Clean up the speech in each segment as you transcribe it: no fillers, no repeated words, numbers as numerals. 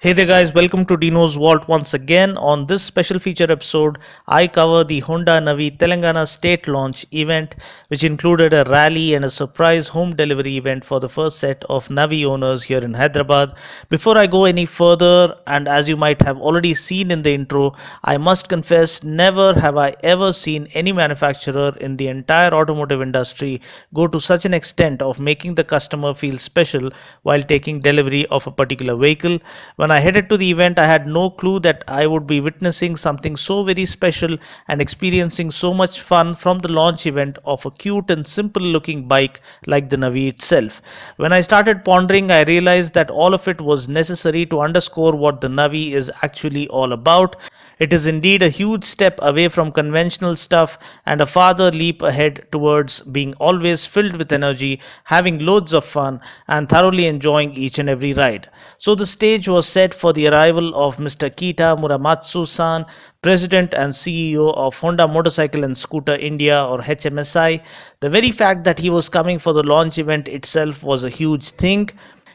Hey there guys, welcome to Dinos Vault once again. On this special feature episode, I cover the Honda Navi Telengana State Launch event, which included a rally and a surprise home delivery event for the first set of Navi owners here in Hyderabad. Before I go any further, and as you might have already seen in the intro, I must confess never have I ever seen any manufacturer in the entire automotive industry go to such an extent of making the customer feel special while taking delivery of a particular vehicle. When I headed to the event, I had no clue that I would be witnessing something so very special and experiencing so much fun from the launch event of a cute and simple looking bike like the Navi itself. When I started pondering, I realized that all of it was necessary to underscore what the Navi is actually all about. It is indeed a huge step away from conventional stuff and a farther leap ahead towards being always filled with energy, having loads of fun, and thoroughly enjoying each and every ride. So the stage was set for the arrival of Mr. Kita Muramatsu-san, President and CEO of Honda Motorcycle and Scooter India or HMSI. The very fact that he was coming for the launch event itself was a huge thing.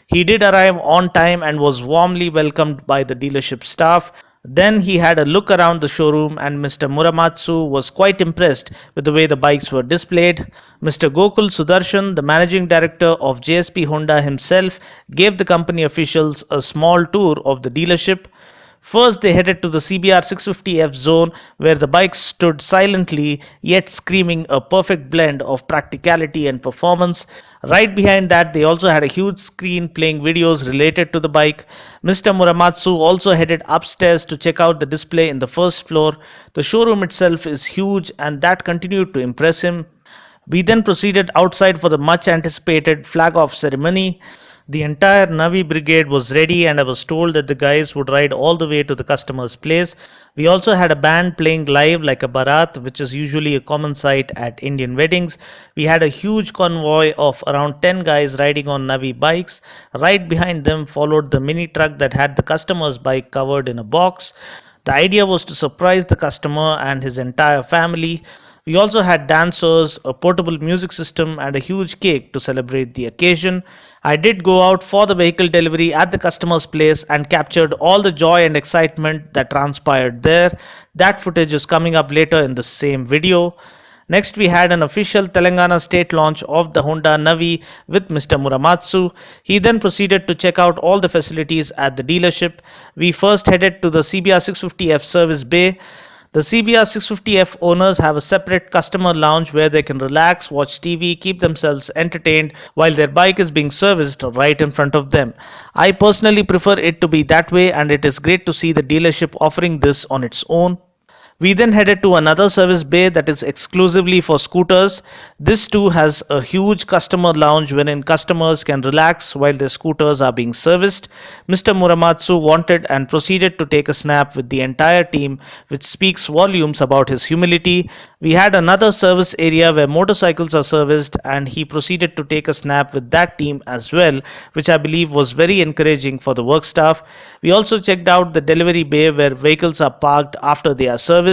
He did arrive on time and was warmly welcomed by the dealership staff. Then he had a look around the showroom, and Mr. Muramatsu was quite impressed with the way the bikes were displayed. Mr. Gokul Sudarshan, the managing director of JSP Honda himself, gave the company officials a small tour of the dealership. First, they headed to the CBR 650F zone where the bikes stood silently yet screaming a perfect blend of practicality and performance. Right behind that, they also had a huge screen playing videos related to the bike. Mr. Muramatsu also headed upstairs to check out the display in the first floor. The showroom itself is huge and that continued to impress him. We then proceeded outside for the much anticipated flag off ceremony. The entire Navi brigade was ready, and I was told that the guys would ride all the way to the customer's place. We also had a band playing live like a barat, which is usually a common sight at Indian weddings. We had a huge convoy of around 10 guys riding on Navi bikes. Right behind them followed the mini truck that had the customer's bike covered in a box. The idea was to surprise the customer and his entire family. We also had dancers, a portable music system, and a huge cake to celebrate the occasion. I did go out for the vehicle delivery at the customer's place and captured all the joy and excitement that transpired there. That footage is coming up later in the same video. Next, we had an official Telengana State Launch of the Honda Navi with Mr. Muramatsu. He then proceeded to check out all the facilities at the dealership. We first headed to the CBR 650F service bay. The CBR 650F owners have a separate customer lounge where they can relax, watch TV, keep themselves entertained while their bike is being serviced right in front of them. I personally prefer it to be that way, and it is great to see the dealership offering this on its own. We then headed to another service bay that is exclusively for scooters. This too has a huge customer lounge wherein customers can relax while their scooters are being serviced. Mr. Muramatsu wanted and proceeded to take a snap with the entire team, which speaks volumes about his humility. We had another service area where motorcycles are serviced, and he proceeded to take a snap with that team as well, which I believe was very encouraging for the work staff. We also checked out the delivery bay where vehicles are parked after they are serviced.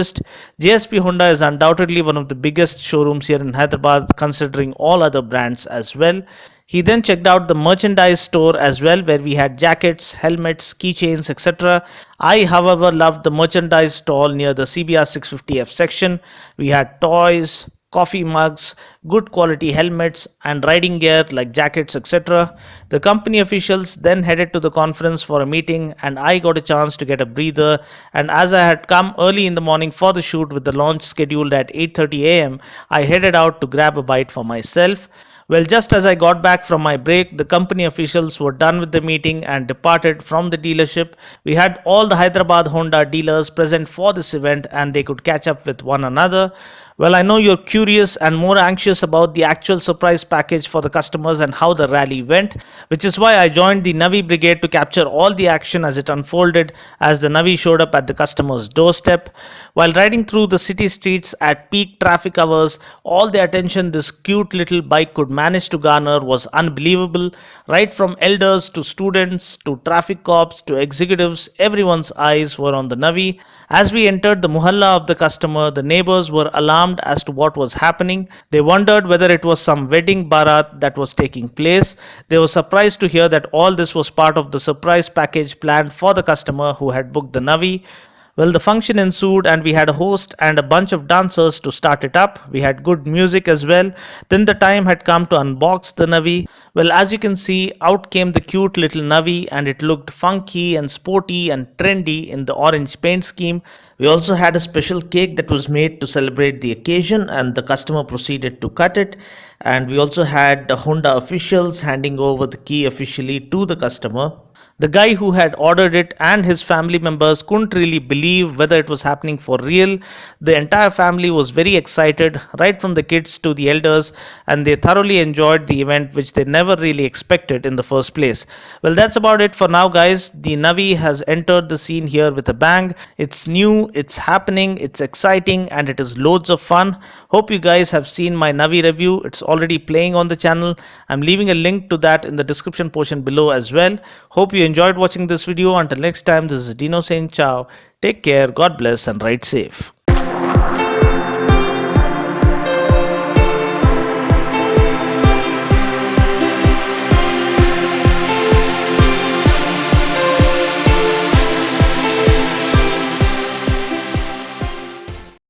JSP Honda is undoubtedly one of the biggest showrooms here in Hyderabad, considering all other brands as well. He then checked out the merchandise store as well, where we had jackets, helmets, keychains, etc. I, however, loved the merchandise stall near the CBR 650F section. We had toys, coffee mugs, good quality helmets, and riding gear like jackets, etc. The company officials then headed to the conference for a meeting, and I got a chance to get a breather. And as I had come early in the morning for the shoot with the launch scheduled at 8:30 am, I headed out to grab a bite for myself. Well, just as I got back from my break, the company officials were done with the meeting and departed from the dealership. We had all the Hyderabad Honda dealers present for this event, and they could catch up with one another. Well, I know you're curious and more anxious about the actual surprise package for the customers and how the rally went, which is why I joined the Navi brigade to capture all the action as it unfolded as the Navi showed up at the customer's doorstep. While riding through the city streets at peak traffic hours, all the attention this cute little bike could manage to garner was unbelievable. Right from elders to students to traffic cops to executives, everyone's eyes were on the Navi. As we entered the muhalla of the customer, the neighbors were alarmed alarmed as to what was happening. They wondered whether it was some wedding barat that was taking place. They were surprised to hear that all this was part of the surprise package planned for the customer who had booked the Navi. Well, the function ensued, and we had a host and a bunch of dancers to start it up. We had good music as well. Then the time had come to unbox the Navi. Well, as you can see, out came the cute little Navi, and it looked funky and sporty and trendy in the orange paint scheme. We also had a special cake that was made to celebrate the occasion, and the customer proceeded to cut it. And we also had the Honda officials handing over the key officially to the customer. The guy who had ordered it and his family members couldn't really believe whether it was happening for real. The entire family was very excited, right from the kids to the elders, and they thoroughly enjoyed the event, which they never really expected in the first place. Well, that's about it for now, guys. The Navi has entered the scene here with a bang. It's new, it's happening, it's exciting, and it is loads of fun. Hope you guys have seen my Navi review. It's already playing on the channel. I'm leaving a link to that in the description portion below as well. Hope you enjoyed watching this video. Until next time, this is Dino saying ciao. Take care, God bless, and ride safe.